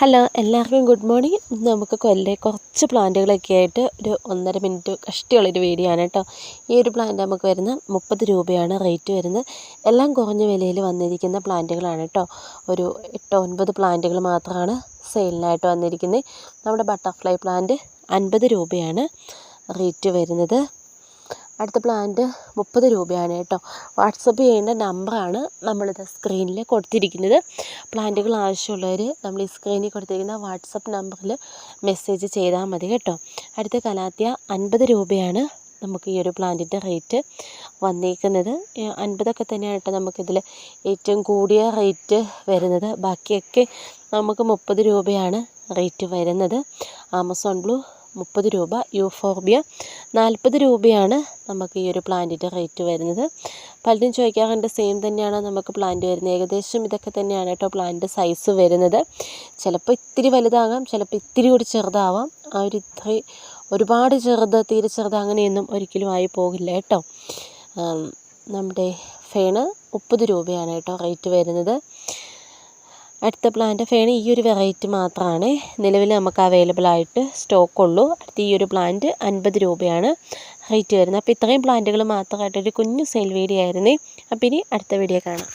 Hello, എല്ലാവർക്കും good morning. നമുക്ക് കുറച്ച് പ്ലാന്റുകളൊക്കെ ആയിട്ട് ഒരു 1.5 മിനിറ്റ് കഷ്ടിയുള്ളൊരു വീഡിയോ ആണ് കേട്ടോ. ഈ ഒരു പ്ലാന്റ് നമുക്ക് വരുന്നത് 30 രൂപയാണ് റേറ്റ് വരുന്നത്. എല്ലാം കുറഞ്ഞ വിലയിൽ വന്നിരിക്കുന്ന പ്ലാന്റുകളാണ് കേട്ടോ. ഒരു 8-9 പ്ലാന്റുകൾ മാത്രമാണ് സെയിലിനായിട്ട് വന്നിരിക്കുന്നത്. നമ്മുടെ ബട്ടർഫ്ലൈ പ്ലാന്റ് 50 രൂപയാണ് റേറ്റ് വരുന്നത്. അടുത്ത പ്ലാന്റ് 30 രൂപയാണ് കേട്ടോ. വാട്സപ്പ് ചെയ്യേണ്ട നമ്പറാണ് നമ്മളിത് സ്ക്രീനിൽ കൊടുത്തിരിക്കുന്നത്. പ്ലാന്റുകൾ ആവശ്യമുള്ളവർ നമ്മൾ ഈ സ്ക്രീനിൽ കൊടുത്തിരിക്കുന്ന വാട്സപ്പ് നമ്പറിൽ മെസ്സേജ് ചെയ്താൽ മതി കേട്ടോ. അടുത്ത കലാത്തിയ 50 രൂപയാണ് നമുക്ക് ഈ ഒരു പ്ലാന്റിൻ്റെ റേറ്റ് വന്നിരിക്കുന്നത്. 50 തന്നെയാണ് കേട്ടോ നമുക്കിതിൽ ഏറ്റവും കൂടിയ റേറ്റ് വരുന്നത്. ബാക്കിയൊക്കെ നമുക്ക് 30 രൂപയാണ് റേറ്റ് വരുന്നത്. ആമസോൺ ബ്ലൂ 30 രൂപ, യൂഫോർബിയ 40 രൂപയാണ് നമുക്ക് ഈ ഒരു പ്ലാന്റിൻ്റെ റേറ്റ് വരുന്നത്. പലരും ചോദിക്കാറുണ്ട് സെയിം തന്നെയാണോ നമുക്ക് പ്ലാന്റ് വരുന്നത്. ഏകദേശം ഇതൊക്കെ തന്നെയാണ് കേട്ടോ പ്ലാന്റ് സൈസ് വരുന്നത്. ചിലപ്പോൾ ഇത്തിരി വലുതാകാം, ചിലപ്പോൾ ഇത്തിരി കൂടി ചെറുതാവാം. ഒരുപാട് ചെറുത്, തീരെ ചെറുത് അങ്ങനെയൊന്നും ഒരിക്കലും ആയി പോകില്ല കേട്ടോ. നമ്മുടെ ഫേണ് 30 രൂപയാണ് കേട്ടോ റേറ്റ് വരുന്നത്. അടുത്ത പ്ലാന്റ് ഫേണ് ഈ ഒരു വെറൈറ്റി മാത്രമാണ് നിലവിൽ നമുക്ക് അവൈലബിൾ ആയിട്ട് സ്റ്റോക്കുള്ളൂ. അടുത്ത ഈ ഒരു പ്ലാന്റ് 50 രൂപയാണ് റേറ്റ് വരുന്നത്. അപ്പോൾ ഇത്രയും പ്ലാന്റുകൾ മാത്രമായിട്ടൊരു കുഞ്ഞു സെയിൽ വീഡിയോ ആയിരുന്നേ. അപ്പോൾ ഇനി അടുത്ത വീഡിയോ കാണാം.